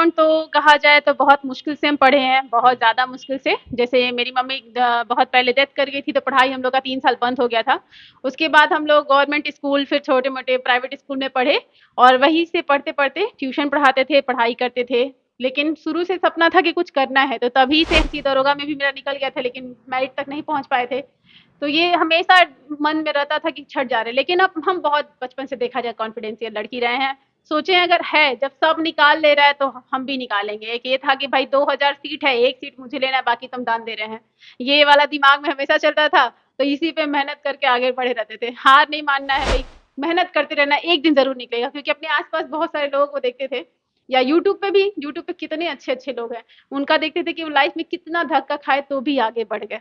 Background तो कहा जाए तो बहुत मुश्किल से हम पढ़े हैं, बहुत ज़्यादा मुश्किल से। जैसे मेरी मम्मी बहुत पहले डेथ कर गई थी, तो पढ़ाई हम लोग का 3 साल बंद हो गया था। उसके बाद हम लोग गवर्नमेंट स्कूल, फिर छोटे-मोटे प्राइवेट स्कूल में पढ़े और वहीं से पढ़ते-पढ़ते ट्यूशन पढ़ाते थे, पढ़ाई करते थे। लेकिन शुरू से सपना था कि कुछ करना है, तो तभी से एमपीएससी दरोगा में भी मेरा निकल गया था, लेकिन मेरिट तक नहीं पहुँच पाए थे। तो ये हमेशा मन में रहता था कि छट जा रहे हैं, लेकिन अब हम बहुत बचपन से देखा जाए कॉन्फिडेंशियल लड़की रहे हैं। सोचे अगर है, जब सब निकाल ले रहा है तो हम भी निकालेंगे। एक ये था कि भाई 2000 सीट है, एक सीट मुझे लेना है, बाकी तुम दान दे रहे हैं। ये वाला दिमाग में हमेशा चलता था, तो इसी पे मेहनत करके आगे बढ़े रहते थे। हार नहीं मानना है भाई, मेहनत करते रहना, एक दिन जरूर निकलेगा। क्योंकि अपने आसपास बहुत सारे लोगों को देखते थे, या यूट्यूब पे भी, यूट्यूब पे कितने अच्छे अच्छे लोग हैं, उनका देखते थे कि वो लाइफ में कितना धक्का खाए तो भी आगे बढ़ गए।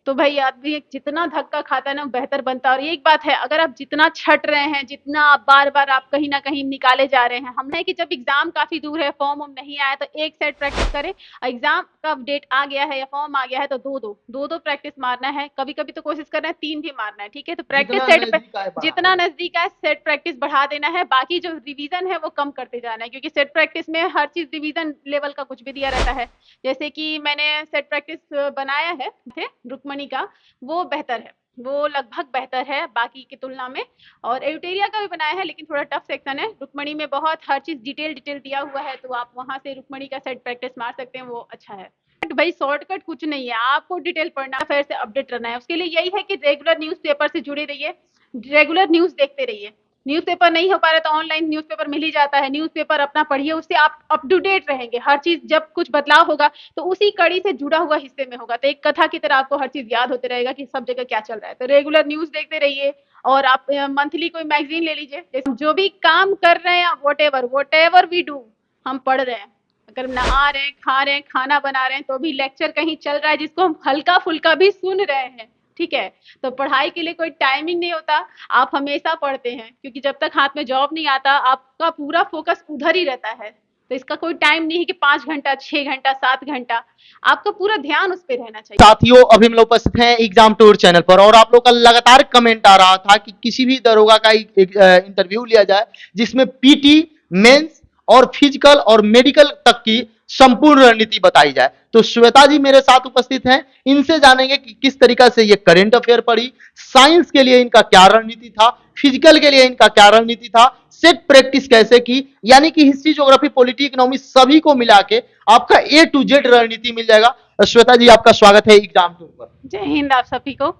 तो भाई आदमी जितना धक्का खाता है ना, बेहतर बनता है। और एक बात है, अगर आप जितना छट रहे हैं, जितना आप बार-बार आप कहीं न कहीं निकाले जा रहे हैं, हम है कि जब एग्ज़ाम काफ़ी दूर है, फॉर्म वॉर्म नहीं आया, तो 1 सेट प्रैक्टिस करें। एग्ज़ाम का डेट आ गया है या फॉर्म आ गया है, तो 2-2, 2-2 प्रैक्टिस मारना है। कभी-कभी तो कोशिश कर रहे हैं 3 भी मारना है, ठीक है? तो प्रैक्टिस जितना सेट पे नजदीक आए बढ़ा जितना देना। नज़दीक है, सेट प्रैक्टिस बढ़ा देना है। बाकी जो रिवीज़न है, वो कम करते जाना है, क्योंकि सेट प्रैक्टिस में हर चीज़ रिवीज़न लेवल का कुछ भी दिया रहता है। जैसे कि मैंने सेट प्रैक्टिस बनाया है, थे रुक्मणी का, वो बेहतर है, वो लगभग बेहतर है बाकी की तुलना में। और एल्यूटेरिया का भी बनाया है, लेकिन थोड़ा टफ सेक्शन है। रुक्मणी में बहुत हर चीज़ डिटेल डिटेल दिया हुआ है, तो आप वहाँ से रुक्मणी का सेट प्रैक्टिस मार सकते हैं, वो अच्छा है। भाई शॉर्टकट कुछ नहीं है, आपको डिटेल पढ़ना, अफेयर से अपडेट रहना है। उसके लिए यही है कि रेगुलर न्यूज़पेपर से जुड़े रहिए, रेगुलर न्यूज़ देखते रहिए। न्यूज़पेपर नहीं हो पा रहा है तो ऑनलाइन न्यूज़पेपर मिल ही जाता है, न्यूज़पेपर अपना पढ़िए, उससे आप अप टू डेट रहेंगे। हर चीज़ जब कुछ बदलाव होगा तो उसी कड़ी से जुड़ा हुआ हिस्से में होगा, तो एक कथा की तरह आपको हर चीज़ याद होते रहेगा कि सब जगह क्या चल रहा है। तो रेगुलर न्यूज़ देखते रहिए। और आप मंथली कोई मैगज़ीन ले लीजिए, जैसे जो भी काम कर रहे हैं, व्हाटएवर वी डू, हम पढ़ रहे हैं। अगर नहा रहे हैं, खा रहे हैं, खाना बना रहे हैं, तो भी लेक्चर कहीं चल रहा है जिसको हम हल्का-फुल्का भी सुन रहे हैं, ठीक है? तो पढ़ाई के लिए कोई टाइमिंग नहीं होता, आप हमेशा पढ़ते हैं, क्योंकि जब तक हाथ में जॉब नहीं आता, आपका पूरा फोकस उधर ही रहता है। तो इसका कोई टाइम नहीं है कि 5 घंटा, 6 घंटा, 7 घंटा, आपका पूरा ध्यान उस पे रहना चाहिए। साथियों, अभी हम लोग उपस्थित हैं एग्जाम टूर चैनल पर और आप लोग का लगातार कमेंट आ रहा था कि किसी भी दरोगा का एक इंटरव्यू लिया जाए जिसमें पीटी, मेंस और फिजिकल और मेडिकल तक की संपूर्ण रणनीति बताई जाए। तो श्वेता जी मेरे साथ उपस्थित हैं, इनसे जानेंगे कि किस तरीका से ये करंट अफेयर पढ़ी, साइंस के लिए इनका क्या रणनीति था, फिजिकल के लिए इनका क्या रणनीति था, सेट प्रैक्टिस कैसे की, यानी कि हिस्ट्री, ज्योग्राफी, पॉलिटी, इकोनॉमी सभी को मिला के आपका ए टू जेड रणनीति मिल जाएगा। श्वेता जी आपका स्वागत है एग्जाम टूर पर। जय हिंद आप सभी को।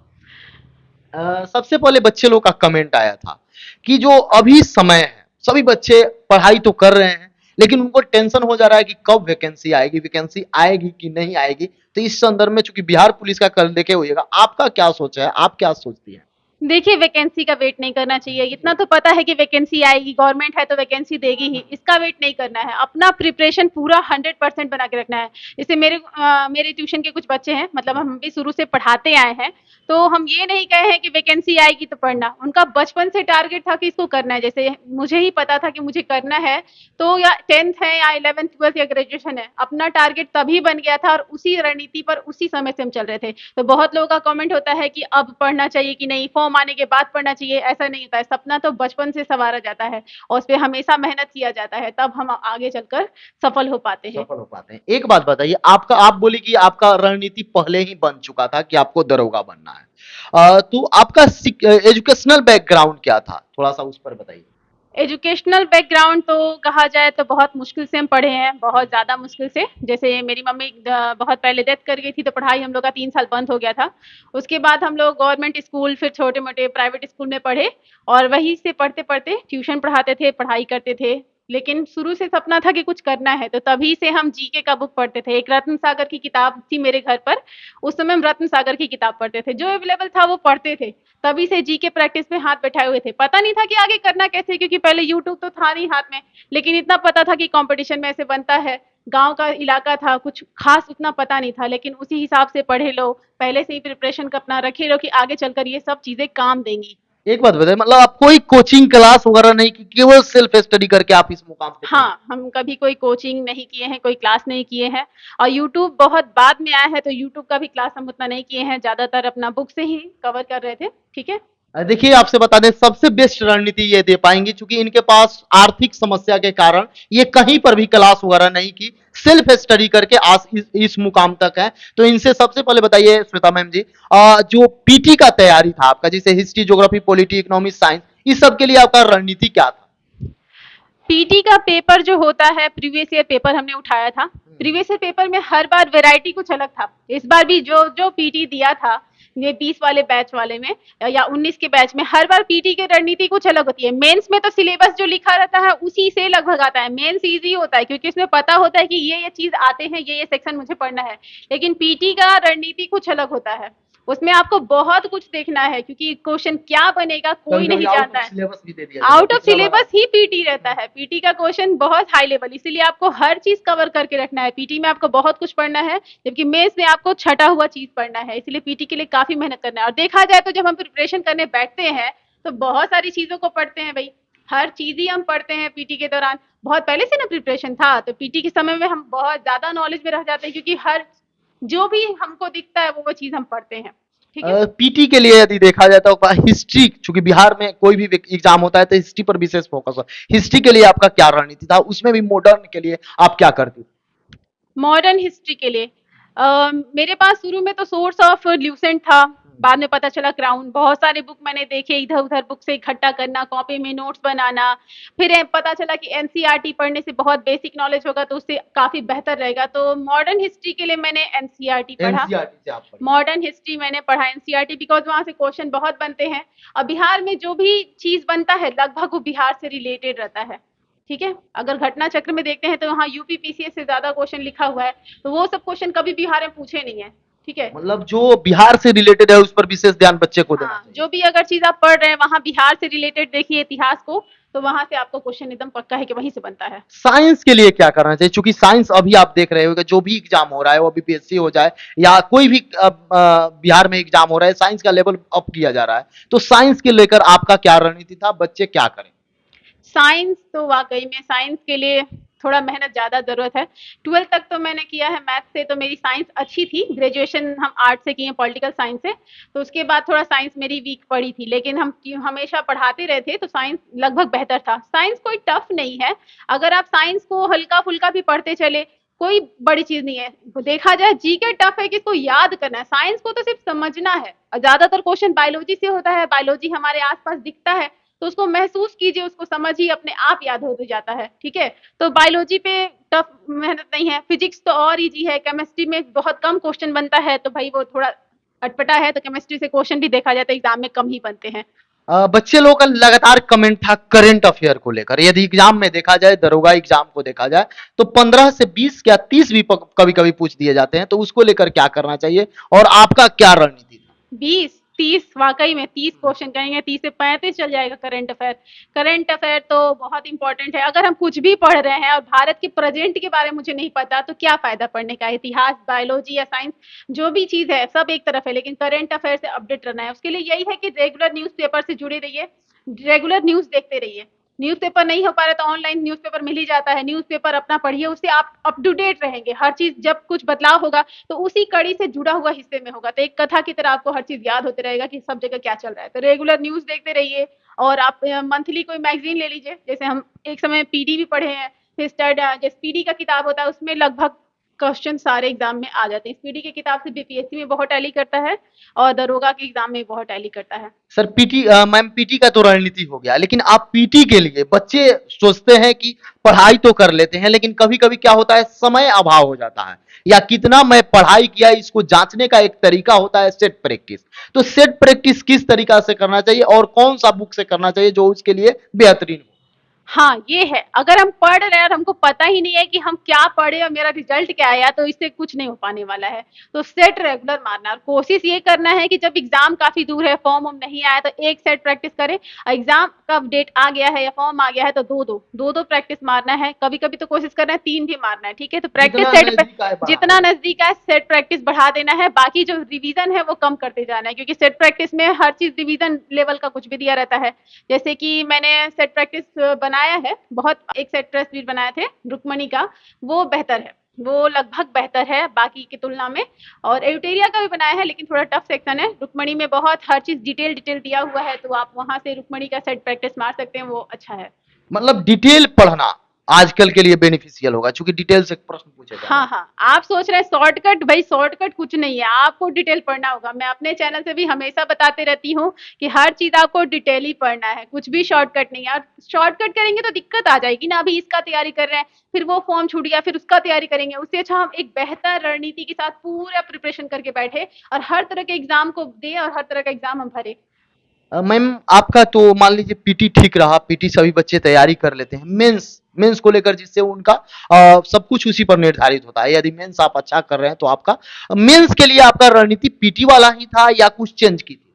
सबसे पहले बच्चे लोग का कमेंट आया था कि जो अभी समय है, सभी बच्चे पढ़ाई तो कर रहे हैं लेकिन उनको टेंशन हो जा रहा है कि कब वैकेंसी आएगी कि नहीं आएगी। तो इस संदर्भ में चूंकि बिहार पुलिस का कल देखे होइएगा, आपका क्या सोच है, आप क्या सोचती हैं? देखिए, वैकेंसी का वेट नहीं करना चाहिए। इतना तो पता है कि वैकेंसी आएगी, गवर्नमेंट है तो वैकेंसी देगी ही, इसका वेट नहीं करना है। अपना प्रिपरेशन पूरा 100% बना के रखना है। जैसे मेरे ट्यूशन के कुछ बच्चे हैं, मतलब हम भी शुरू से पढ़ाते आए हैं, तो हम ये नहीं कहे हैं कि वैकेंसी आएगी तो पढ़ना। उनका बचपन से टारगेट था कि इसको करना है। जैसे मुझे ही पता था कि मुझे करना है, तो या 10th है या 11th, 12th या ग्रेजुएशन है, अपना टारगेट तभी बन गया था और उसी रणनीति पर उसी समय से हम चल रहे थे। तो बहुत लोगों का कमेंट होता है कि अब पढ़ना चाहिए कि नहीं, फॉर्म आने के बाद पढ़ना चाहिए, ऐसा नहीं होता है। सपना तो बचपन से संवारा जाता है और उस पर हमेशा मेहनत किया जाता है, तब हम आगे चलकर सफल हो पाते हैं। सफल हो पाते हैं। एक बात बताइए, आप बोली कि आपका रणनीति पहले ही बन चुका था कि आपको दरोगा बनना है। तो आपका एजुकेशनल बैकग्राउंड क्या था, थोड़ा सा उस पर बताइए। एजुकेशनल बैकग्राउंड तो कहा जाए तो बहुत मुश्किल से हम पढ़े हैं, बहुत ज़्यादा मुश्किल से। जैसे मेरी मम्मी बहुत पहले डेथ कर गई थी, तो पढ़ाई हम लोग का 3 साल बंद हो गया था। उसके बाद हम लोग गवर्नमेंट स्कूल, फिर छोटे-मोटे प्राइवेट स्कूल में पढ़े और वहीं से पढ़ते-पढ़ते ट्यूशन पढ़ाते थे, पढ़ाई करते थे। लेकिन शुरू से सपना था कि कुछ करना है, तो तभी से हम जीके का बुक पढ़ते थे। एक रत्न सागर की किताब थी मेरे घर पर, उस समय हम रत्न सागर की किताब पढ़ते थे। जो अवेलेबल था वो पढ़ते थे। तभी से जीके प्रैक्टिस में हाथ बैठाए हुए थे। पता नहीं था कि आगे करना कैसे, क्योंकि पहले यूट्यूब तो था नहीं हाथ में, लेकिन इतना पता था कि कंपटीशन में ऐसे बनता है। गांव का इलाका था, कुछ खास उतना पता नहीं था, लेकिन उसी हिसाब से पढ़े लो, पहले से ही प्रिपरेशन का अपना रखे लो कि आगे चलकर ये सब चीजें काम देंगी। एक बात बताइए, मतलब आप कोई कोचिंग क्लास वगैरह नहीं की, केवल सेल्फ स्टडी करके आप इस मुकाम पे पहुंचे? हाँ, हम कभी कोई कोचिंग नहीं किए हैं, कोई क्लास नहीं किए हैं और यूट्यूब बहुत बाद में आया है, तो यूट्यूब का भी क्लास हम उतना नहीं किए हैं, ज़्यादातर अपना बुक से ही कवर कर रहे थे, ठीक है? देखिए आपसे बता दें सबसे बेस्ट रणनीति ये दे पाएंगी क्योंकि इनके पास आर्थिक समस्या के कारण ये कहीं पर भी क्लास वगैरह नहीं की, सेल्फ स्टडी करके आज इस मुकाम तक है। तो इनसे सबसे पहले बताइए श्वेता मैम जी, जो पीटी का तैयारी था आपका, जैसे history, geography, polity, economics, science, इस सब के लिए आपका रणनीति क्या था? पीटी का पेपर जो होता है, प्रीवियस ईयर पेपर हमने उठाया था। प्रीवियस ईयर पेपर में हर बार वैरायटी कुछ अलग था। इस बार भी जो जो पीटी दिया था, ये 20 वाले बैच वाले में या 19 के बैच में, हर बार पीटी की रणनीति कुछ अलग होती है। मेंस में तो सिलेबस जो लिखा रहता है उसी से लगभग आता है। मेंस इजी होता है क्योंकि इसमें पता होता है कि ये चीज आते हैं, ये सेक्शन मुझे पढ़ना है। लेकिन पीटी का रणनीति कुछ अलग होता है। उसमें आपको बहुत कुछ देखना है क्योंकि क्वेश्चन क्या बनेगा कोई कभी-कभी नहीं आउट जानता ऑफ है। सिलेबस भी दे दिया जाता है, आउट ऑफ पिछला बार सिलेबस ही पीटी रहता है। पीटी का क्वेश्चन बहुत हाई लेवल, इसीलिए आपको हर चीज कवर करके रखना है। पीटी में आपको बहुत कुछ पढ़ना है, जबकि मेंस में आपको छटा हुआ चीज पढ़ना है। इसलिए पीटी के लिए काफी मेहनत करना है। और देखा जाए तो जब हम प्रिपरेशन करने बैठते हैं तो बहुत सारी चीजों को पढ़ते हैं भाई। हर चीज ही हम पढ़ते हैं पीटी के दौरान। बहुत पहले से ना प्रिपरेशन था, तो पीटी के समय में हम बहुत ज्यादा नॉलेज में रह जाते हैं क्योंकि हर जो भी हमको दिखता है वो चीज हम पढ़ते हैं। ठीक है। पीटी के लिए यदि देखा जाए तो हिस्ट्री, चूंकि बिहार में कोई भी एग्जाम होता है तो हिस्ट्री पर विशेष फोकस हो, हिस्ट्री के लिए आपका क्या रणनीति था, उसमें भी मॉडर्न के लिए आप क्या करती? मॉडर्न हिस्ट्री के लिए मेरे पास शुरू में तो सोर्स ऑफ ल्यूसेंट था। बाद में पता चला क्राउन। बहुत सारे बुक मैंने देखे, इधर उधर बुक से इकट्ठा करना, कॉपी में नोट्स बनाना। फिर पता चला कि एनसीईआरटी पढ़ने से बहुत बेसिक नॉलेज होगा तो उससे काफी बेहतर रहेगा। तो मॉडर्न हिस्ट्री के लिए मैंने एनसीईआरटी पढ़ा। एनसीईआरटी से आप पढ़ी? मॉडर्न हिस्ट्री मैंने पढ़ा एनसीईआरटी, बिकॉज वहां से क्वेश्चन बहुत बनते हैं। और बिहार में जो भी चीज बनता है लगभग वो बिहार से रिलेटेड रहता है। ठीक है। अगर घटना चक्र में देखते हैं तो वहाँ यूपी पीसीएस से ज्यादा क्वेश्चन लिखा हुआ है। तो वो सब क्वेश्चन कभी बिहार में पूछे नहीं है। ठीक है। मतलब जो बिहार से रिलेटेड है उस पर विशेष ध्यान बच्चे को देना हाँ, चाहिए। जो भी अगर चीज आप पढ़ रहे हैं वहाँ बिहार से रिलेटेड देखिए इतिहास को, तो वहां से आपको क्वेश्चन एकदम पक्का है कि वहीं से बनता है। साइंस के लिए क्या करना चाहिए, चूंकि साइंस अभी आप देख रहे हो जो भी एग्जाम हो रहा है वो बीपीएससी हो जाए या कोई भी बिहार में एग्जाम हो रहा है, साइंस का लेवल अप किया जा रहा है, तो साइंस के लेकर आपका क्या रणनीति था, बच्चे क्या करें? साइंस तो वाकई में साइंस के लिए थोड़ा मेहनत ज़्यादा ज़रूरत है। 12th तक तो मैंने किया है मैथ से, तो मेरी साइंस अच्छी थी। ग्रेजुएशन हम आर्ट से किए, पॉलिटिकल साइंस से। तो उसके बाद थोड़ा साइंस मेरी वीक पड़ी थी, लेकिन हम हमेशा पढ़ाते रहे थे तो साइंस लगभग बेहतर था। साइंस कोई टफ नहीं है। अगर आप साइंस को हल्का फुल्का भी पढ़ते चले, कोई बड़ी चीज नहीं है। देखा जाए जीके टफ है कि इसको याद करना है, साइंस को तो सिर्फ समझना है। ज्यादातर क्वेश्चन बायोलॉजी से होता है, बायोलॉजी हमारे आसपास दिखता है, तो उसको महसूस कीजिए, उसको समझिए, अपने आप याद हो जाता है। ठीक है। तो बायोलॉजी पे टफ मेहनत नहीं है। फिजिक्स तो और इजी है। केमिस्ट्री में बहुत कम क्वेश्चन बनता है, तो भाई वो थोड़ा अटपटा है, तो केमिस्ट्री से क्वेश्चन भी देखा जाता है एग्जाम में कम ही बनते हैं। बच्चे लोगों का लगातार कमेंट था करंट अफेयर को लेकर, यदि एग्जाम में देखा जाए, दरोगा एग्जाम को देखा जाए, तो 15 से 20 या 30 भी कभी कभी पूछ दिए जाते हैं, तो उसको लेकर क्या करना चाहिए और आपका क्या रणनीति था? 20-30 वाकई में 30 क्वेश्चन कहेंगे, 30 से 35 चल जाएगा करंट अफेयर। करंट अफेयर तो बहुत इंपॉर्टेंट है। अगर हम कुछ भी पढ़ रहे हैं और भारत के प्रेजेंट के बारे में मुझे नहीं पता तो क्या फायदा पढ़ने का। इतिहास, बायोलॉजी या साइंस, जो भी चीज है सब एक तरफ है, लेकिन करंट अफेयर से अपडेट रहना है। उसके लिए यही है कि रेगुलर न्यूज़पेपर से जुड़े रहिए, रेगुलर न्यूज देखते रहिए। न्यूज़पेपर नहीं हो पा रहा तो ऑनलाइन न्यूज़पेपर मिल ही जाता है। न्यूज़पेपर अपना पढ़िए, उससे आप अप टू डेट रहेंगे। हर चीज जब कुछ बदलाव होगा तो उसी कड़ी से जुड़ा हुआ हिस्से में होगा, तो एक कथा की तरह आपको हर चीज याद होते रहेगा कि सब जगह क्या चल रहा है। तो रेगुलर न्यूज देखते रहिए। और आप मंथली कोई मैगजीन ले लीजिए, जैसे हम एक समय पीडी भी पढ़े हैं। फिर जैसे पीडी का किताब होता है उसमें लगभग क्वेश्चन सारे एग्जाम में आ जाते हैं। पीडी की किताब से बीपीएससी में बहुत टैली करता है और दरोगा के एग्जाम में बहुत टैली करता है। सर पीटी, मैम पीटी का तो रणनीति हो गया, लेकिन आप पीटी के लिए बच्चे सोचते हैं कि पढ़ाई तो कर लेते हैं, लेकिन कभी कभी क्या होता है, समय अभाव हो जाता है, या कितना मैं पढ़ाई किया इसको जांचने का एक तरीका होता है सेट प्रैक्टिस। तो सेट प्रैक्टिस किस तरीका से करना चाहिए और कौन सा बुक से करना चाहिए जो उसके लिए बेहतरीन हो? हाँ, ये है। अगर हम पढ़ रहे हैं और हमको पता ही नहीं है कि हम क्या पढ़े और मेरा रिजल्ट क्या आया, तो इससे कुछ नहीं हो पाने वाला है। तो सेट रेगुलर मारना और कोशिश ये करना है कि जब एग्जाम काफी दूर है, फॉर्म हम नहीं आया, तो एक सेट प्रैक्टिस करें। एग्जाम का डेट आ गया है या फॉर्म आ गया है तो दो प्रैक्टिस मारना है। कभी कभी तो कोशिश करना है 3 भी मारना है। ठीक है। तो प्रैक्टिस जितना नजदीक है सेट प्रैक्टिस बढ़ा देना है। बाकी जो रिवीजन है वो कम करते जाना है, क्योंकि सेट प्रैक्टिस में हर चीज रिवीजन लेवल का कुछ भी दिया रहता है। जैसे कि मैंने सेट प्रैक्टिस बनाया है, बहुत एक सेट टेस्ट भी बनाए थे रुक्मणी का, वो बेहतर है। वो लगभग बेहतर है बाकी की तुलना में। और एडिटोरिया का भी बनाया है लेकिन थोड़ा टफ सेक्शन है। रुक्मणी में बहुत हर चीज डिटेल डिटेल दिया हुआ है, तो आप वहां से रुक्मणी का सेट प्रैक्टिस मार सकते हैं, वो अच्छा है। मतलब डिटेल पढ़ना आजकल के लिए बेनिफिशियल होगा, क्योंकि डिटेल से प्रश्न पूछे जा रहे हाँ हैं। हाँ, आप सोच रहे हैं शॉर्टकट, भाई शॉर्टकट कुछ नहीं है, आपको डिटेल पढ़ना होगा। मैं अपने चैनल से भी हमेशा बताते रहती हूँ कि हर चीज आपको डिटेल ही पढ़ना है, कुछ भी शॉर्टकट नहीं है। और शॉर्टकट करेंगे तो दिक्कत आ जाएगी ना, अभी इसका तैयारी कर रहे हैं, फिर वो फॉर्म छूट गया, फिर उसका तैयारी करेंगे। उससे अच्छा हम एक बेहतर रणनीति के साथ पूरा प्रिपरेशन करके बैठे और हर तरह के एग्जाम को दे और हर तरह का एग्जाम हम भरे। मैम आपका तो मान लीजिए पीटी ठीक रहा, पीटी सभी बच्चे तैयारी कर लेते हैं, मेंस मेंस को लेकर जिससे उनका सब कुछ उसी पर निर्धारित होता है। यदि मेंस आप अच्छा कर रहे हैं तो आपका मेंस के लिए आपका रणनीति पीटी वाला ही था या कुछ चेंज की थी?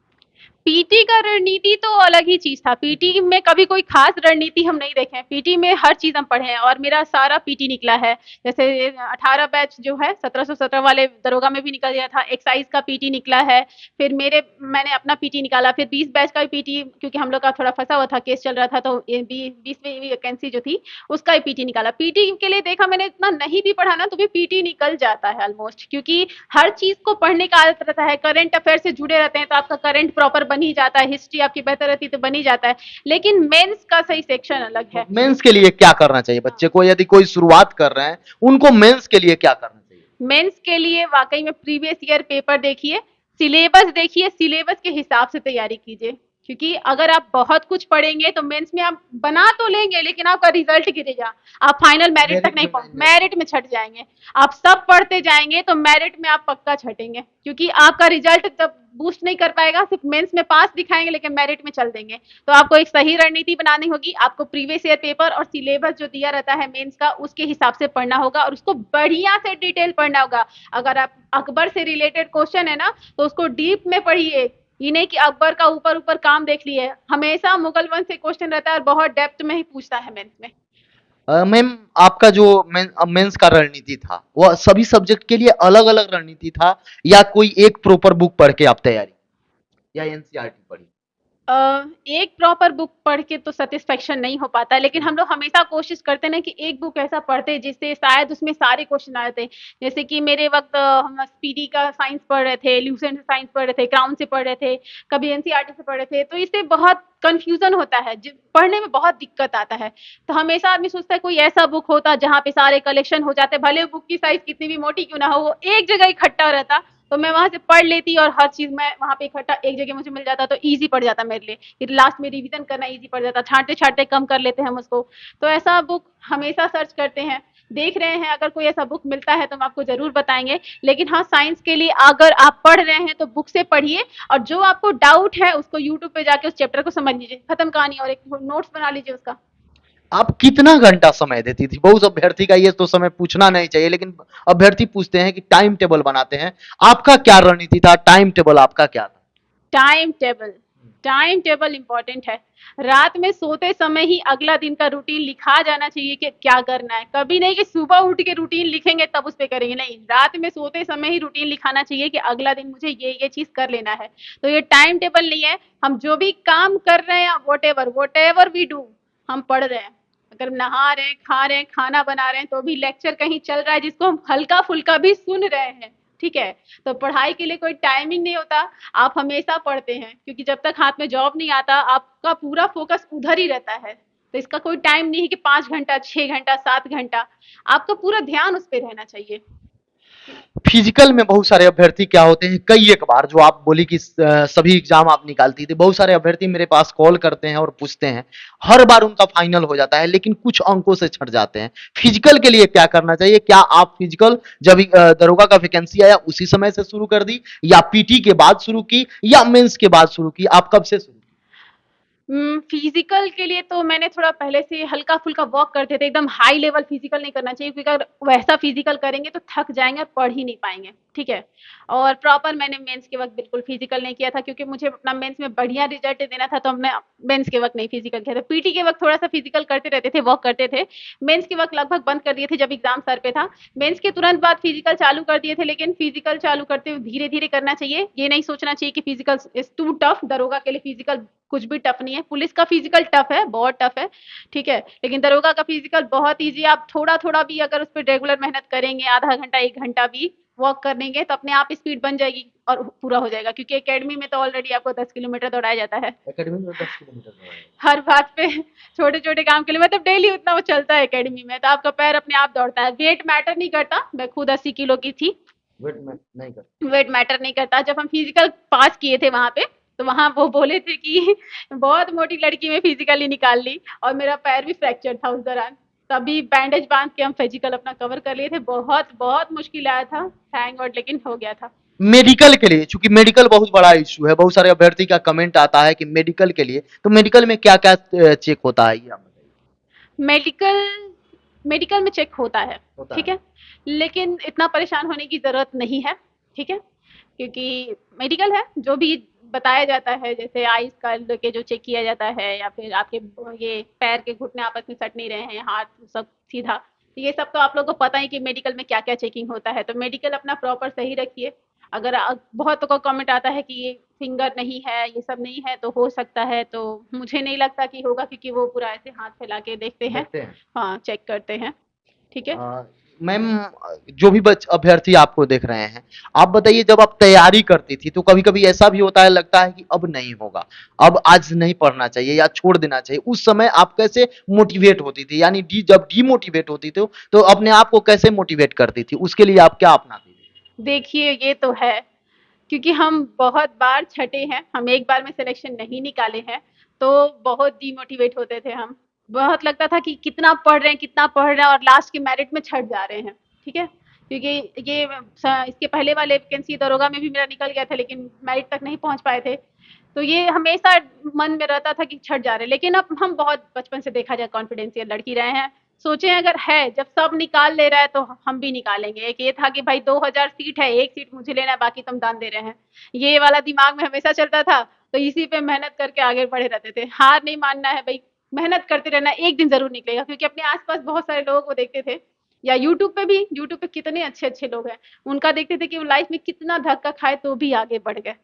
पीटी का रणनीति तो अलग ही चीज था। पीटी में कभी कोई खास रणनीति हम नहीं देखे हैं, पीटी में हर चीज हम पढ़े हैं और मेरा सारा पीटी निकला है। जैसे 18 बैच जो है 1717 वाले दरोगा में भी निकल गया था, एक्साइज का पीटी निकला है। फिर मैंने अपना पीटी निकाला, फिर 20 बैच का भी पीटी, क्योंकि हम लोग का थोड़ा फंसा हुआ था, केस चल रहा था, तो 20वीं वैकेंसी जो थी उसका ही पीटी निकाला। पीटी के लिए देखा मैंने, इतना नहीं भी पढ़ा ना तो भी पीटी निकल जाता है ऑलमोस्ट, क्योंकि हर चीज को पढ़ने का आदत रहता है। करंट अफेयर से जुड़े रहते हैं तो आपका करंट प्रॉपर बन ही जाता है, हिस्ट्री आपकी बेहतर रहती है तो बन ही जाता है। लेकिन मेंस का सही सेक्शन अलग है। मेंस के लिए क्या करना चाहिए बच्चे को, यदि कोई शुरुआत कर रहे हैं उनको मेंस के लिए क्या करना चाहिए? मेंस के लिए वाकई में प्रीवियस ईयर पेपर देखिए, सिलेबस देखिए, सिलेबस के हिसाब से तैयारी कीजिए। क्योंकि अगर आप बहुत कुछ पढ़ेंगे तो मेंस में आप बना तो लेंगे लेकिन आपका रिजल्ट गिरेगा, आप फाइनल मेरिट तक मेरिट नहीं में पहुंच, नहीं ले मेरिट में छट जाएंगे। आप सब पढ़ते जाएंगे तो मेरिट में आप पक्का छटेंगे, क्योंकि आपका रिजल्ट जब बूस्ट नहीं कर पाएगा, सिर्फ मेंस में पास दिखाएंगे लेकिन मेरिट में चल देंगे। तो आपको एक सही रणनीति बनानी होगी, आपको प्रीवियस ईयर पेपर और सिलेबस जो दिया रहता है मेंस का उसके हिसाब से पढ़ना होगा और उसको बढ़िया से डिटेल पढ़ना होगा। अगर आप अकबर से रिलेटेड क्वेश्चन है ना तो उसको डीप में पढ़िए, ये नहीं कि अकबर का ऊपर ऊपर काम देख लिए। हमेशा मुगल वंश से क्वेश्चन रहता है और बहुत डेप्थ में ही पूछता है मेंस में। मैम आपका जो मेंस का रणनीति था वह सभी सब्जेक्ट के लिए अलग अलग रणनीति था या कोई एक प्रॉपर बुक पढ़ के आप तैयारी या एनसीईआरटी पढ़ी? एक प्रॉपर बुक पढ़ के तो सेटिस्फेक्शन नहीं हो पाता, लेकिन हम लोग हमेशा कोशिश करते हैं ना कि एक बुक ऐसा पढ़ते जिससे शायद उसमें सारे क्वेश्चन आए थे। जैसे कि मेरे वक्त हम स्पीडी का साइंस पढ़ रहे थे, ल्यूसेंट साइंस पढ़ रहे थे, क्राउन से पढ़ रहे थे, कभी एनसीईआरटी से पढ़ रहे थे, तो इससे बहुत कंफ्यूजन होता है, पढ़ने में बहुत दिक्कत आता है। तो हमेशा आदमी सोचता है कोई ऐसा बुक होता जहाँ पे सारे कलेक्शन हो जाते, भले बुक की साइज कितनी भी मोटी क्यों ना हो, वो एक जगह इकट्ठा रहता, तो मैं वहां से पढ़ लेती और हर चीज मैं वहां पे इकट्ठा एक जगह मुझे मिल जाता, तो इजी पड़ जाता मेरे लिए। फिर लास्ट में रिवीजन करना इजी पड़ जाता, छांटते छांटते कम कर लेते हैं हम उसको। तो ऐसा बुक हमेशा सर्च करते हैं, देख रहे हैं, अगर कोई ऐसा बुक मिलता है तो हम आपको जरूर बताएंगे। लेकिन हाँ, साइंस के लिए अगर आप पढ़ रहे हैं तो बुक से पढ़िए और जो आपको डाउट है उसको यूट्यूब पे जाके उस चैप्टर को समझ लीजिए, खत्म कहानी, और एक नोट्स बना लीजिए उसका। आप कितना घंटा समय देती थी? बहुत अभ्यर्थी का ये तो समय पूछना नहीं चाहिए, लेकिन अभ्यर्थी पूछते हैं कि टाइम टेबल बनाते हैं, आपका क्या रणनीति था, टाइम टेबल आपका क्या था? Time table, time table important है। रात में सोते समय ही अगला दिन का रूटीन लिखा जाना चाहिए कि क्या करना है। कभी नहीं कि सुबह उठ के रूटीन लिखेंगे तब उस पे करेंगे, नहीं, रात में सोते समय ही रूटीन लिखाना चाहिए कि अगला दिन मुझे ये चीज कर लेना है। तो ये टाइम टेबल नहीं है, हम जो भी काम कर रहे हैं, वॉट एवर वी डू, हम पढ़ रहे हैं, अगर नहा रहे हैं, खा रहे हैं, खाना बना रहे हैं, तो भी लेक्चर कहीं चल रहा है जिसको हम हल्का फुल्का भी सुन रहे हैं, ठीक है। तो पढ़ाई के लिए कोई टाइमिंग नहीं होता, आप हमेशा पढ़ते हैं, क्योंकि जब तक हाथ में जॉब नहीं आता आपका पूरा फोकस उधर ही रहता है। तो इसका कोई टाइम नहीं है कि 5 घंटा, 6 घंटा, 7 घंटा, आपका पूरा ध्यान उस पर रहना चाहिए। फिजिकल में बहुत सारे अभ्यर्थी क्या होते हैं, कई एक बार जो आप बोली कि सभी एग्जाम आप निकालती थी, बहुत सारे अभ्यर्थी मेरे पास कॉल करते हैं और पूछते हैं, हर बार उनका फाइनल हो जाता है लेकिन कुछ अंकों से छट जाते हैं। फिजिकल के लिए क्या करना चाहिए? क्या आप फिजिकल जब दरोगा का वैकेंसी आया उसी समय से शुरू कर दी या पीटी के बाद शुरू की या मेंस के बाद शुरू की? आप कब से शुरू? फिजिकल के लिए तो मैंने थोड़ा पहले से हल्का फुल्का वॉक करते थे, एकदम हाई लेवल फिजिकल नहीं करना चाहिए, क्योंकि अगर वैसा फिजिकल करेंगे तो थक जाएंगे और पढ़ ही नहीं पाएंगे, ठीक है। और प्रॉपर मैंने मेंस के वक्त बिल्कुल फिजिकल नहीं किया था, क्योंकि मुझे अपना मेंस में बढ़िया रिजल्ट देना था, तो हमने मेंस के वक्त नहीं फिजिकल किया था। पीटी के वक्त थोड़ा सा फिजिकल करते रहते थे, वॉक करते थे। मेंस के वक्त लगभग बंद कर दिए थे जब एग्जाम सर पे था। मेंस के तुरंत बाद फिजिकल चालू कर दिए थे, लेकिन फिजिकल चालू करते हुए धीरे धीरे करना चाहिए, ये नहीं सोचना चाहिए कि फिजिकल इज टू टफ, दरोगा के लिए फिजिकल कुछ भी टफ नहीं है। पुलिस का फिजिकल टफ है, बहुत टफ है, ठीक है, लेकिन दरोगा का फिजिकल बहुत ईजी। आप थोड़ा थोड़ा भी अगर उस पर रेगुलर मेहनत करेंगे, आधा घंटा 1 घंटा भी वॉक करेंगे, तो अपने आप स्पीड बन जाएगी और पूरा हो जाएगा। क्योंकि एकेडमी में तो ऑलरेडी आपको 10 किलोमीटर दौड़ाया जाता है एकेडमी में 10 किलोमीटर दौड़ाया हर बात पे। छोटे छोटे काम के लिए मतलब डेली उतना वो चलता है एकेडमी में, तो आपका पैर अपने आप दौड़ता है। वेट मैटर नहीं करता। मैं खुद 80 किलो की थी। वेट में नहीं कर। वेट मैटर नहीं करता। जब हम फिजिकल पास किए थे वहां पे, तो वहां वो बोले थे कि बहुत मोटी लड़की में फिजिकली निकाल ली, और मेरा पैर भी फ्रैक्चर था उस दौरान। तभी बैंडेज बांध के हम फिजिकल अपना कवर कर लिए थे। बहुत बहुत मुश्किल आया था, थैंक गॉड, लेकिन हो गया था। मेडिकल के लिए, चूंकि मेडिकल बहुत बड़ा इशू है, बहुत सारे अभ्यर्थी का कमेंट आता है कि मेडिकल के लिए, तो मेडिकल में क्या क्या चेक होता है, ये आप बताइए। मेडिकल मेडिकल में चेक होता है, होता ठीक है। है, लेकिन इतना परेशान होने की जरूरत नहीं है, ठीक है, क्योंकि मेडिकल है, जो भी बताया जाता है, जैसे आइस का के जो चेक किया जाता है, या फिर आपके ये पैर के घुटने आपस में सट नहीं रहे हैं, हाथ सब सीधा, तो ये सब तो आप लोगों को पता ही कि मेडिकल में क्या क्या चेकिंग होता है। तो मेडिकल अपना प्रॉपर सही रखिए। अगर बहुत को कमेंट आता है कि ये फिंगर नहीं है, ये सब नहीं है, तो हो सकता है, तो मुझे नहीं लगता कि होगा, क्योंकि वो पूरा ऐसे हाथ फैला के देखते हैं, देखते हैं। हाँ, चेक करते हैं, ठीक है। मैम, जो भी अभ्यर्थी आपको देख रहे हैं, आप बताइए, जब आप तैयारी करती थी तो कभी कभी ऐसा भी होता है, लगता है कि अब नहीं होगा, अब आज नहीं पढ़ना चाहिए या छोड़ देना चाहिए, उस समय आप कैसे मोटिवेट होती थी, यानी जब डीमोटिवेट होती थी तो अपने आप को कैसे मोटिवेट करती थी, उसके लिए आप क्या अपनाती थी? देखिए, ये तो है, क्योंकि हम बहुत बार छटे हैं, हम एक बार में सिलेक्शन नहीं निकाले हैं, तो बहुत डिमोटिवेट होते थे हम। बहुत लगता था कि कितना पढ़ रहे हैं, कितना पढ़ रहे हैं, और लास्ट के मेरिट में छट जा रहे हैं, ठीक है। क्योंकि ये इसके पहले वाले वैकेंसी दरोगा में भी मेरा निकल गया था, लेकिन मेरिट तक नहीं पहुंच पाए थे। तो ये हमेशा मन में रहता था कि छट जा रहे हैं। लेकिन अब हम बहुत बचपन से देखा जाए कॉन्फिडेंशियल लड़की रहे हैं, सोचे अगर है, जब सब निकाल ले रहा है तो हम भी निकालेंगे। एक ये था कि भाई 2000 सीट है, एक सीट मुझे लेना है, बाकी तुम दान दे रहे हैं, ये वाला दिमाग में हमेशा चलता था। तो इसी पे मेहनत करके आगे बढ़े रहते थे। हार नहीं मानना है भाई, मेहनत करते रहना, एक दिन जरूर निकलेगा। क्योंकि अपने आसपास बहुत सारे लोगों को देखते थे, या यूट्यूब पे भी, यूट्यूब पे कितने अच्छे अच्छे लोग हैं, उनका देखते थे कि वो लाइफ में कितना धक्का खाए तो भी आगे बढ़ गए।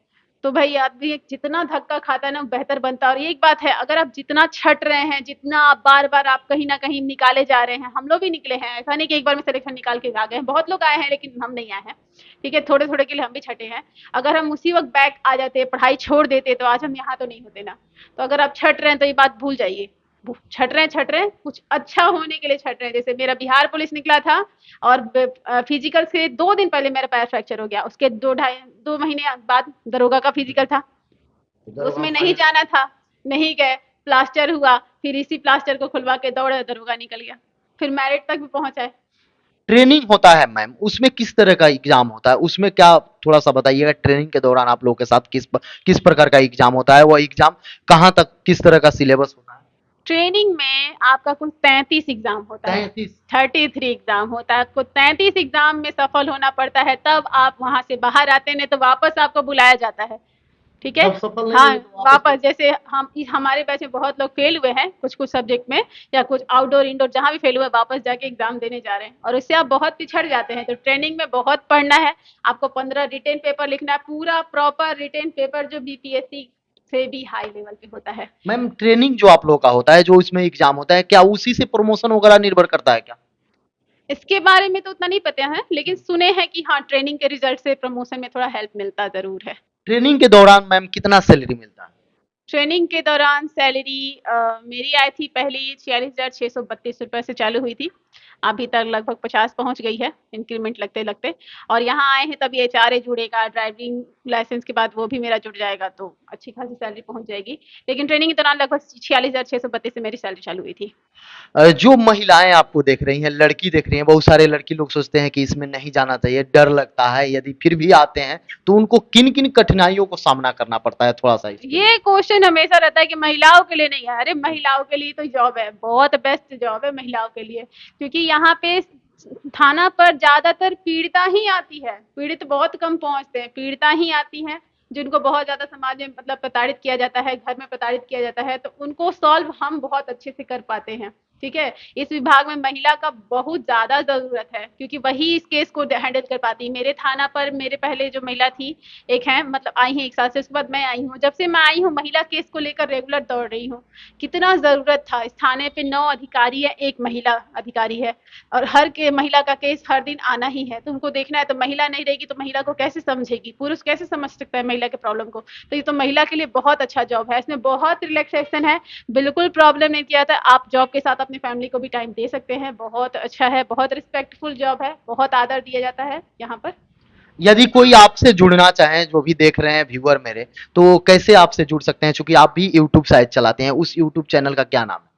तो भाई आदमी जितना धक्का खाता है ना, बेहतर बनता है। और एक बात है, अगर आप जितना छट रहे हैं, जितना आप बार बार आप कहीं ना कहीं निकाले जा रहे हैं, हम लोग भी निकले हैं, ऐसा नहीं कि एक बार में सिलेक्शन निकाल के आ गए हैं, बहुत लोग आए हैं लेकिन हम नहीं आए हैं, ठीक है, थोड़े थोड़े के लिए हम भी छटे हैं। अगर हम उसी वक्त बैक आ जाते, पढ़ाई छोड़ देते, तो आज हम यहाँ तो नहीं होते ना। तो अगर आप छट रहे हैं तो ये बात भूल जाइए, छट रहे हैं, कुछ अच्छा होने के लिए छट रहे हैं। जैसे मेरा बिहार पुलिस निकला था, और फिजिकल से 2 दिन पहले मेरा पैर फ्रैक्चर हो गया, उसके 2 महीने बाद दरोगा का फिजिकल था, उसमें नहीं जाना था, नहीं गए, प्लास्टर हुआ, फिर इसी प्लास्टर को खुलवा के दौड़े, दरोगा निकल गया, फिर मेरिट तक भी पहुंचा है। ट्रेनिंग होता है मैम, उसमें किस तरह का एग्जाम होता है, उसमें क्या थोड़ा सा बताइएगा, ट्रेनिंग के दौरान आप लोगों के साथ किस प्रकार का एग्जाम होता है, वो एग्जाम कहाँ तक, किस तरह का सिलेबस होता है? ट्रेनिंग में आपका कुल 33 एग्जाम होता है, 33। 33 एग्जाम होता है। आपको 33 एग्जाम में सफल होना पड़ता है, तब आप वहां से बाहर आते हैं, नहीं तो वापस आपको बुलाया जाता है, ठीक है। जब सफल नहीं हाँ, हुए तो वापस, जैसे हमारे बैच में बहुत लोग फेल हुए हैं कुछ कुछ सब्जेक्ट में, या कुछ आउटडोर इंडोर जहाँ भी फेल हुए, वापस जाके एग्जाम देने जा रहे हैं, और उससे आप बहुत पिछड़ जाते हैं। तो ट्रेनिंग में बहुत पढ़ना है आपको। 15 रिटेन पेपर लिखना है, पूरा प्रॉपर रिटेन पेपर, जो बीपीएससी से भी हाई लेवल पे होता है। मैम, ट्रेनिंग जो आप लोगों का होता है, जो इसमें एग्जाम होता है, क्या उसी से प्रमोशन वगैरह निर्भर करता है क्या? इसके बारे में तो उतना नहीं पता है, लेकिन सुने हैं कि हाँ, ट्रेनिंग के रिजल्ट से प्रमोशन में थोड़ा हेल्प मिलता जरूर है। ट्रेनिंग के दौरान मैम कितना सैलरी मिलता है? ट्रेनिंग के दौरान सैलरी मेरी आई थी पहली 46,632 रुपए से चालू हुई थी, अभी तक लगभग 50 पहुंच गई है इंक्रीमेंट लगते लगते। और यहाँ आए हैं तभी एचआरए जुड़ेगा, ड्राइविंग लाइसेंस के बाद वो भी मेरा जुड़ जाएगा, तो अच्छी खासी सैलरी पहुंच जाएगी। लेकिन ट्रेनिंग के दौरान लगभग 46,632 से मेरी सैलरी चालू हुई थी। जो महिलाएं आपको देख रही हैं, लड़की देख रही हैं, बहुत सारे लड़की लोग सोचते हैं कि इसमें नहीं जाना चाहिए, डर लगता है, यदि फिर भी आते हैं तो उनको किन किन कठिनाइयों को सामना करना पड़ता है, थोड़ा सा इसके ये क्वेश्चन हमेशा रहता है कि महिलाओं के लिए नहीं है। अरे महिलाओं के लिए तो जॉब है, बहुत बेस्ट जॉब है महिलाओं के लिए, क्योंकि यहाँ पे थाना पर ज्यादातर पीड़िता ही आती है, पीड़ित बहुत कम पहुंचते हैं, पीड़िता ही आती हैं, जिनको बहुत ज्यादा समाज में मतलब प्रताड़ित किया जाता है, घर में प्रताड़ित किया जाता है, तो उनको सॉल्व हम बहुत अच्छे से कर पाते हैं। ठीक है। इस विभाग में महिला का बहुत ज़्यादा ज़रूरत है, क्योंकि वही इस केस को हैंडल कर पाती है। मेरे थाना पर मेरे पहले जो महिला थी, एक हैं, मतलब आई हैं 1 साल से, उसके बाद मैं आई हूँ। जब से मैं आई हूँ, महिला केस को लेकर रेगुलर दौड़ रही हूँ। कितना ज़रूरत था, इस थाने पे 9 अधिकारी है, 1 महिला अधिकारी है, और हर के महिला का केस हर दिन आना ही है। तो उनको देखना है, तो महिला नहीं रहेगी तो महिला को कैसे समझेगी? पुरुष कैसे समझ सकता है महिला के प्रॉब्लम को? तो ये तो महिला के लिए बहुत अच्छा जॉब है, इसमें बहुत रिलैक्सेशन है, बिल्कुल प्रॉब्लम नहीं किया था। आप जॉब के साथ अपनी फैमिली को भी टाइम दे सकते हैं, बहुत अच्छा है, बहुत रिस्पेक्टफुल जॉब है, बहुत आदर दिया जाता है यहाँ पर। यदि कोई आपसे जुड़ना चाहे, जो भी देख रहे हैं व्यूअर मेरे, तो कैसे आपसे जुड़ सकते हैं? चूंकि आप भी यूट्यूब शायद चलाते हैं, उस यूट्यूब चैनल का क्या नाम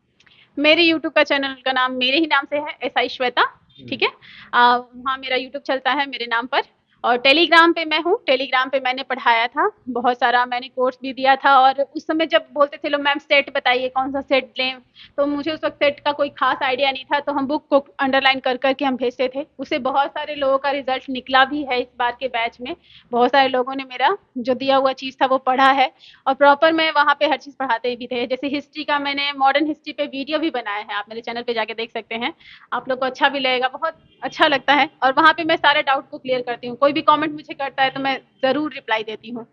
मेरे यूट्यूब का चैनल का नाम मेरे ही नाम से है, एसआई श्वेता, है? ठीक है। वहाँ मेरा यूट्यूब चलता है मेरे नाम पर। और टेलीग्राम पे मैं हूँ, टेलीग्राम पे मैंने पढ़ाया था बहुत सारा, मैंने कोर्स भी दिया था। और उस समय जब बोलते थे लोग मैम सेट बताइए कौन सा सेट लें, तो मुझे उस वक्त सेट का कोई खास आइडिया नहीं था, तो हम बुक को अंडरलाइन कर करके हम भेजते थे। उससे बहुत सारे लोगों का रिजल्ट निकला भी है। इस बार के बैच में बहुत सारे लोगों ने मेरा जो दिया हुआ चीज़ था वो पढ़ा है, और प्रॉपर मैं वहाँ पे हर चीज़ पढ़ाते भी थे। जैसे हिस्ट्री का मैंने मॉडर्न हिस्ट्री पे वीडियो भी बनाया है, आप मेरे चैनल पे जाके देख सकते हैं, आप लोग को अच्छा भी लगेगा, बहुत अच्छा लगता है। और वहाँ पे मैं सारे डाउट को क्लियर करती हूँ, कोई भी कमेंट मुझे करता है तो मैं ज़रूर रिप्लाई देती हूँ।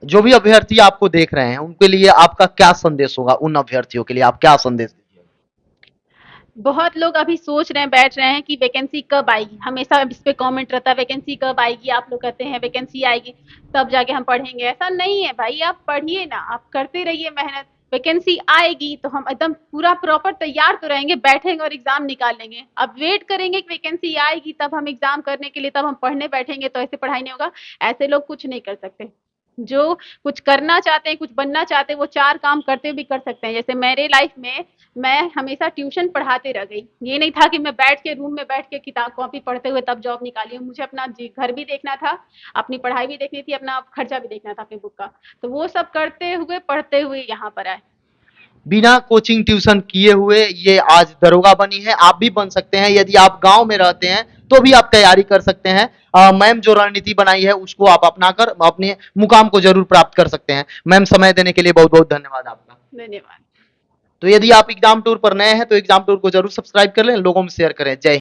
जो भी अभ्यर्थी आपको देख रहे हैं, उनके लिए आपका क्या संदेश होगा? उन अभ्यर्थियों के लिए आप क्या संदेश दीजिएगा? बहुत लोग अभी सोच रहे हैं, बैठ रहे हैं कि वैकेंसी कब आएगी, हमेशा इस पे कमेंट रहता है वैकेंसी कब आएगी, आप लोग कहते हैं वैकेंसी आएगी तब जाके हम पढ़ेंगे। ऐसा नहीं है भाई, आप पढ़िए ना, आप करते रहिए मेहनत, वैकेंसी आएगी तो हम एकदम पूरा प्रॉपर तैयार तो रहेंगे, बैठेंगे और एग्जाम निकाल लेंगे। अब वेट करेंगे कि वैकेंसी आएगी तब हम एग्जाम करने के लिए, तब हम पढ़ने बैठेंगे, तो ऐसे पढ़ाई नहीं होगा। ऐसे लोग कुछ नहीं कर सकते। जो कुछ करना चाहते हैं, कुछ बनना चाहते हैं, वो 4 काम करते भी कर सकते हैं। जैसे मेरे लाइफ में मैं हमेशा ट्यूशन पढ़ाते रह गई। ये नहीं था कि मैं बैठ के रूम में बैठ के किताब कॉपी पढ़ते हुए तब जॉब निकाली हूँ। मुझे अपना घर भी देखना था, अपनी पढ़ाई भी देखनी थी, अपना खर्चा भी देखना था अपने बुक का। तो वो सब करते हुए, पढ़ते हुए यहाँ पर आए। बिना कोचिंग ट्यूशन किए हुए ये आज दरोगा बनी है। आप भी बन सकते हैं, यदि आप गांव में रहते हैं तो भी आप तैयारी कर सकते हैं। मैम जो रणनीति बनाई है उसको आप अपनाकर अपने मुकाम को जरूर प्राप्त कर सकते हैं। मैम, समय देने के लिए बहुत बहुत धन्यवाद आपका। धन्यवाद। तो यदि आप एग्जाम टूर पर नए हैं तो एग्जाम टूर को जरूर सब्सक्राइब कर लें, लोगों में शेयर करें। जय हिंद।